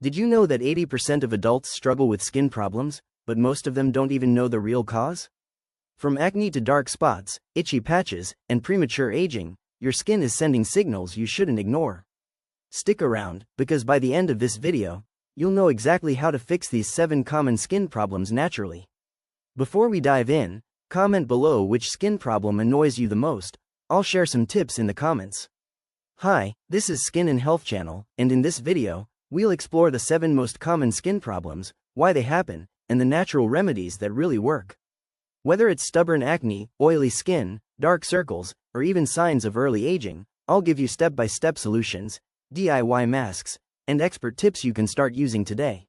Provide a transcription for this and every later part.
Did you know that 80% of adults struggle with skin problems, but most of them don't even know the real cause? From acne to dark spots, itchy patches, and premature aging, your skin is sending signals you shouldn't ignore. Stick around, because by the end of this video, you'll know exactly how to fix these 7 common skin problems naturally. Before we dive in, comment below which skin problem annoys you the most. I'll share some tips in the comments. Hi, this is Skin and Health Channel, and in this video, we'll explore the 7 most common skin problems, why they happen, and the natural remedies that really work. Whether it's stubborn acne, oily skin, dark circles, or even signs of early aging, I'll give you step-by-step solutions, DIY masks, and expert tips you can start using today.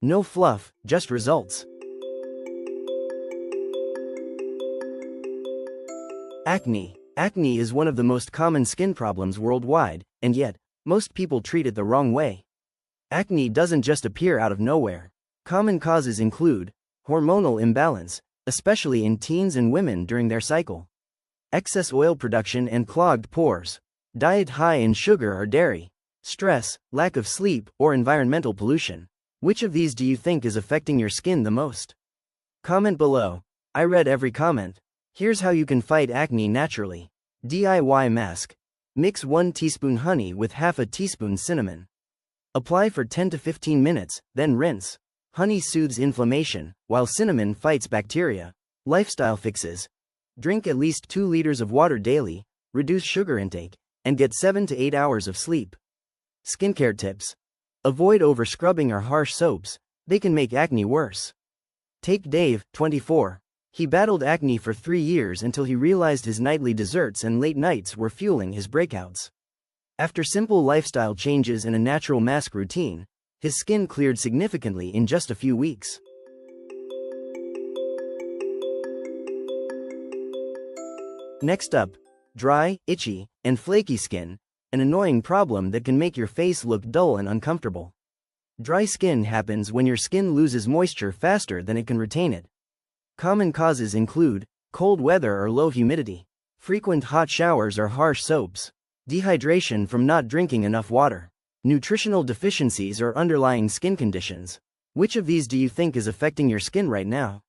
No fluff, just results. Acne. Acne is one of the most common skin problems worldwide, and yet, most people treat it the wrong way. Acne doesn't just appear out of nowhere. Common causes include hormonal imbalance, especially in teens and women during their cycle, excess oil production and clogged pores, diet high in sugar or dairy, stress, lack of sleep, or environmental pollution. Which of these do you think is affecting your skin the most? Comment below. I read every comment. Here's how you can fight acne naturally. DIY mask. Mix 1 teaspoon honey with half a teaspoon cinnamon. Apply for 10 to 15 minutes, then rinse. Honey soothes inflammation, while cinnamon fights bacteria. Lifestyle fixes. Drink at least 2 liters of water daily, reduce sugar intake, and get 7 to 8 hours of sleep. Skincare tips. Avoid over-scrubbing or harsh soaps, they can make acne worse. Take Dave, 24. He battled acne for 3 years until he realized his nightly desserts and late nights were fueling his breakouts. After simple lifestyle changes and a natural mask routine, his skin cleared significantly in just a few weeks. Next up, dry, itchy, and flaky skin, an annoying problem that can make your face look dull and uncomfortable. Dry skin happens when your skin loses moisture faster than it can retain it. Common causes include cold weather or low humidity, frequent hot showers or harsh soaps, dehydration from not drinking enough water, nutritional deficiencies or underlying skin conditions. Which of these do you think is affecting your skin right now?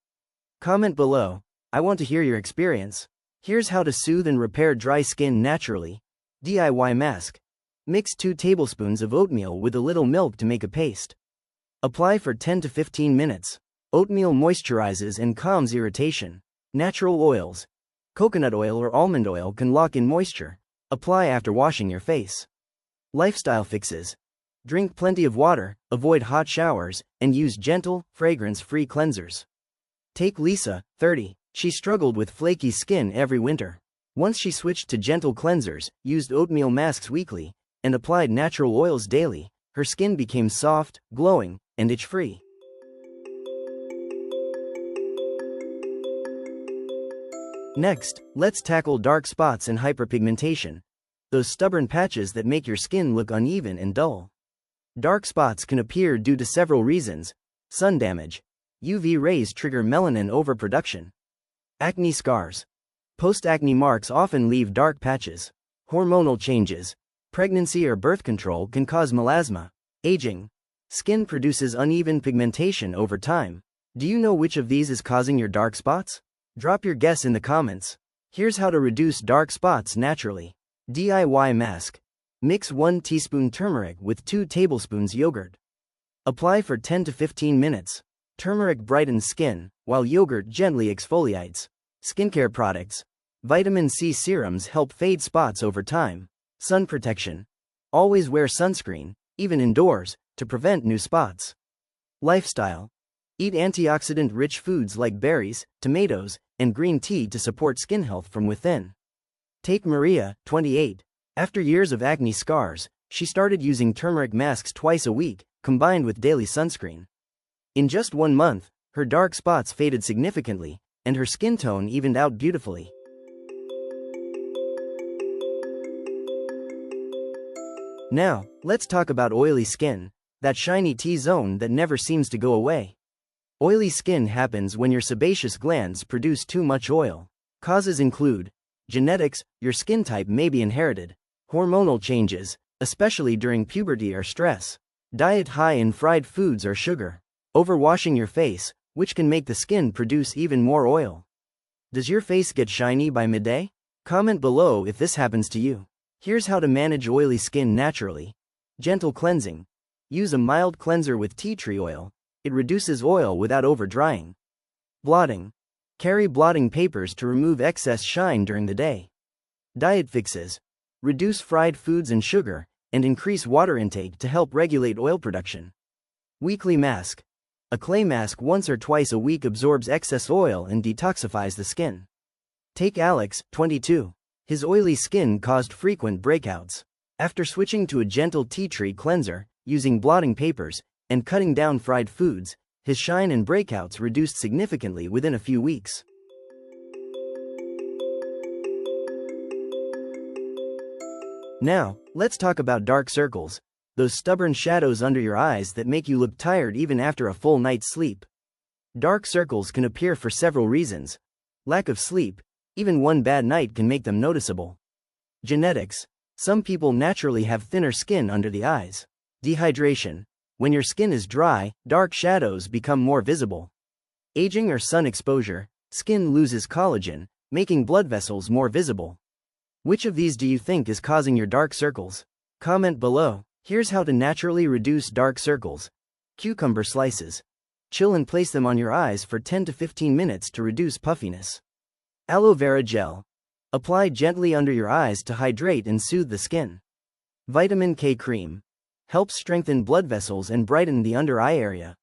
Comment below. I want to hear your experience. Here's how to soothe and repair dry skin naturally. DIY mask. Mix 2 tablespoons of oatmeal with a little milk to make a paste. Apply for 10 to 15 minutes. Oatmeal moisturizes and calms irritation. Natural oils. Coconut oil or almond oil can lock in moisture. Apply after washing your face. Lifestyle fixes. Drink plenty of water, avoid hot showers, and use gentle, fragrance-free cleansers. Take Lisa, 30. She struggled with flaky skin every winter. Once she switched to gentle cleansers, used oatmeal masks weekly, and applied natural oils daily, her skin became soft, glowing, and itch-free. Next, let's tackle dark spots and hyperpigmentation, those stubborn patches that make your skin look uneven and dull. Dark spots can appear due to several reasons: sun damage, UV rays trigger melanin overproduction, acne scars. Post-acne marks often leave dark patches. Hormonal changes, pregnancy or birth control can cause melasma. Aging. Skin produces uneven pigmentation over time. Do you know which of these is causing your dark spots? Drop your guess in the comments. Here's how to reduce dark spots naturally. DIY mask. Mix 1 teaspoon turmeric with 2 tablespoons yogurt. Apply for 10 to 15 minutes. Turmeric brightens skin, while yogurt gently exfoliates. Skincare products. Vitamin C serums help fade spots over time. Sun protection. Always wear sunscreen, even indoors, to prevent new spots. Lifestyle. Eat antioxidant-rich foods like berries, tomatoes, and green tea to support skin health from within. Take Maria, 28. After years of acne scars, she started using turmeric masks twice a week, combined with daily sunscreen. In just 1 month, her dark spots faded significantly, and her skin tone evened out beautifully. Now, let's talk about oily skin, that shiny T-zone that never seems to go away. Oily skin happens when your sebaceous glands produce too much oil. Causes include genetics, your skin type may be inherited, hormonal changes, especially during puberty or stress, Diet high in fried foods or sugar. Overwashing your face, which can make the skin produce even more oil. Does your face get shiny by midday? Comment below if this happens to you. Here's how to manage oily skin naturally. Gentle cleansing. Use a mild cleanser with tea tree oil. It reduces oil without over-drying. Blotting. Carry blotting papers to remove excess shine during the day. Diet fixes. Reduce fried foods and sugar, and increase water intake to help regulate oil production. Weekly mask. A clay mask once or twice a week absorbs excess oil and detoxifies the skin. Take Alex, 22. His oily skin caused frequent breakouts. After switching to a gentle tea tree cleanser, using blotting papers, and cutting down fried foods, his shine and breakouts reduced significantly within a few weeks. Now, let's talk about dark circles, those stubborn shadows under your eyes that make you look tired even after a full night's sleep. Dark circles can appear for several reasons. Lack of sleep, even one bad night can make them noticeable. Genetics. Some people naturally have thinner skin under the eyes. Dehydration. When your skin is dry, dark shadows become more visible. Aging or sun exposure. Skin loses collagen, making blood vessels more visible. Which of these do you think is causing your dark circles? Comment below. Here's how to naturally reduce dark circles. Cucumber slices. Chill and place them on your eyes for 10 to 15 minutes to reduce puffiness. Aloe vera gel. Apply gently under your eyes to hydrate and soothe the skin. Vitamin K cream. Helps strengthen blood vessels and brighten the under eye area.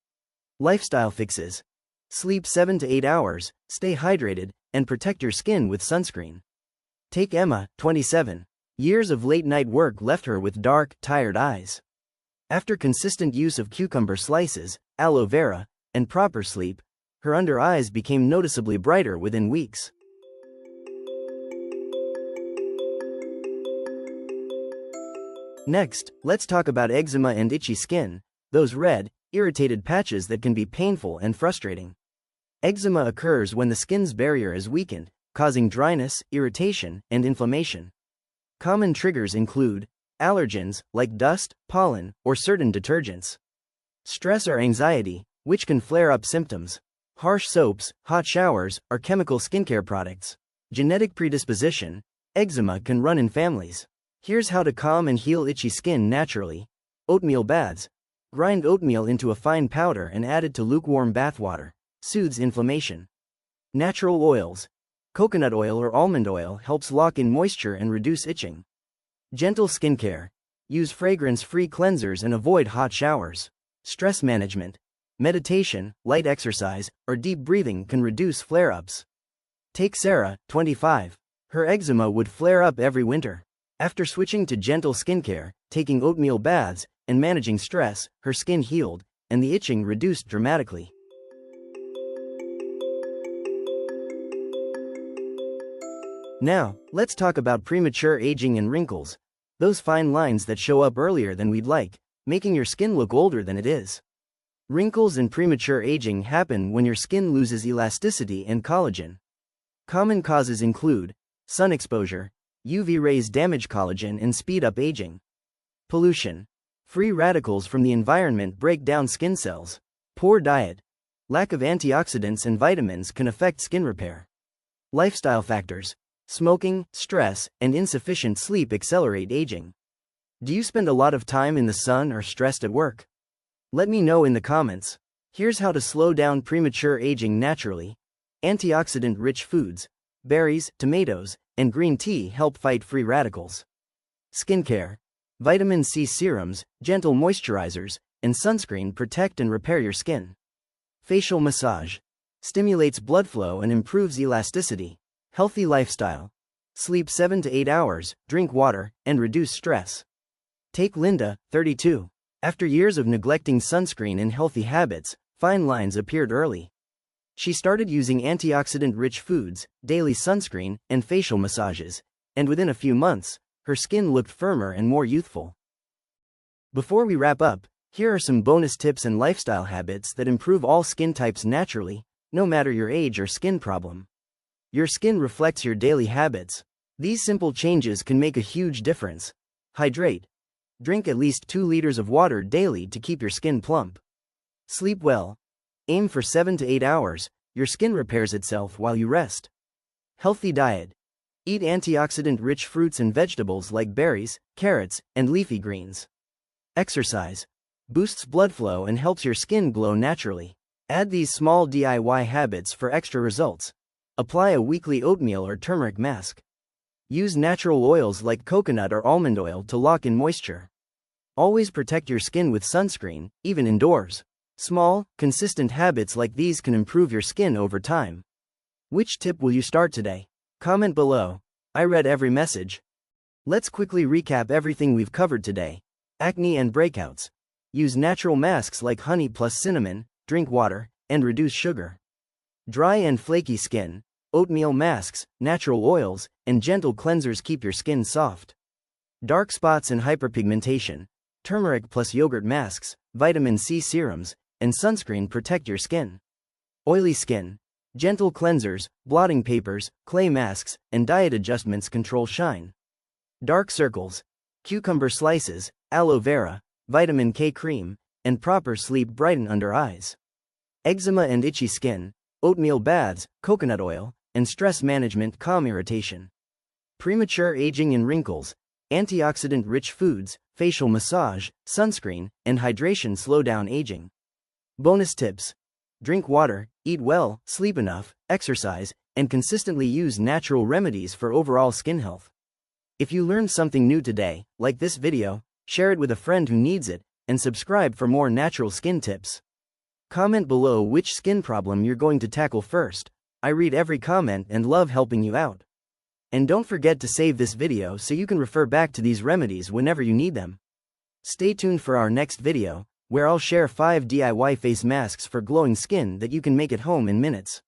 Lifestyle fixes. Sleep 7 to 8 hours, stay hydrated, and protect your skin with sunscreen. Take Emma, 27. Years of late-night work left her with dark, tired eyes. After consistent use of cucumber slices, aloe vera, and proper sleep, her under eyes became noticeably brighter within weeks. Next, let's talk about eczema and itchy skin, those red, irritated patches that can be painful and frustrating. Eczema occurs when the skin's barrier is weakened, causing dryness, irritation, and inflammation. Common triggers include allergens, like dust, pollen, or certain detergents. Stress or anxiety, which can flare up symptoms. Harsh soaps, hot showers, or chemical skincare products. Genetic predisposition. Eczema can run in families. Here's how to calm and heal itchy skin naturally. Oatmeal baths. Grind oatmeal into a fine powder and add it to lukewarm bath water. Soothes inflammation. Natural oils. Coconut oil or almond oil helps lock in moisture and reduce itching. Gentle skincare. Use fragrance-free cleansers and avoid hot showers. Stress management. Meditation, light exercise, or deep breathing can reduce flare-ups. Take Sarah, 25. Her eczema would flare up every winter. After switching to gentle skincare, taking oatmeal baths, and managing stress, her skin healed, and the itching reduced dramatically. Now, let's talk about premature aging and wrinkles, those fine lines that show up earlier than we'd like, making your skin look older than it is. Wrinkles and premature aging happen when your skin loses elasticity and collagen. Common causes include sun exposure, UV rays damage collagen and speed up aging. Pollution. Free radicals from the environment break down skin cells. Poor diet. Lack of antioxidants and vitamins can affect skin repair. Lifestyle factors. Smoking, stress, and insufficient sleep accelerate aging. Do you spend a lot of time in the sun or stressed at work? Let me know in the comments. Here's how to slow down premature aging naturally. Antioxidant-rich foods, berries, tomatoes, and green tea help fight free radicals. Skincare. Vitamin C serums, gentle moisturizers, and sunscreen protect and repair your skin. Facial massage. Stimulates blood flow and improves elasticity. Healthy lifestyle. Sleep 7 to 8 hours, drink water, and reduce stress. Take Linda, 32. After years of neglecting sunscreen and healthy habits, fine lines appeared early. She started using antioxidant-rich foods, daily sunscreen, and facial massages, and within a few months, her skin looked firmer and more youthful. Before we wrap up, here are some bonus tips and lifestyle habits that improve all skin types naturally, no matter your age or skin problem. Your skin reflects your daily habits. These simple changes can make a huge difference. Hydrate. Drink at least 2 liters of water daily to keep your skin plump. Sleep well. Aim for 7 to 8 hours, your skin repairs itself while you rest. Healthy diet. Eat antioxidant-rich fruits and vegetables like berries, carrots, and leafy greens. Exercise. Boosts blood flow and helps your skin glow naturally. Add these small DIY habits for extra results. Apply a weekly oatmeal or turmeric mask. Use natural oils like coconut or almond oil to lock in moisture. Always protect your skin with sunscreen, even indoors. Small, consistent habits like these can improve your skin over time. Which tip will you start today? Comment below. I read every message. Let's quickly recap everything we've covered today. Acne and breakouts. Use natural masks like honey plus cinnamon, drink water, and reduce sugar. Dry and flaky skin. Oatmeal masks, natural oils, and gentle cleansers keep your skin soft. Dark spots and hyperpigmentation. Turmeric plus yogurt masks, vitamin C serums, and sunscreen protect your skin. Oily skin. Gentle cleansers, blotting papers, clay masks, and diet adjustments control shine. Dark circles. Cucumber slices, aloe vera, vitamin K cream, and proper sleep brighten under eyes. Eczema and itchy skin. Oatmeal baths, coconut oil, and stress management calm irritation. Premature aging and wrinkles. Antioxidant-rich foods, facial massage, sunscreen, and hydration slow down aging. Bonus tips. Drink water, eat well, sleep enough, exercise, and consistently use natural remedies for overall skin health. If you learned something new today, like this video, share it with a friend who needs it, and subscribe for more natural skin tips. Comment below which skin problem you're going to tackle first. I read every comment and love helping you out. And don't forget to save this video so you can refer back to these remedies whenever you need them. Stay tuned for our next video, where I'll share 5 DIY face masks for glowing skin that you can make at home in minutes.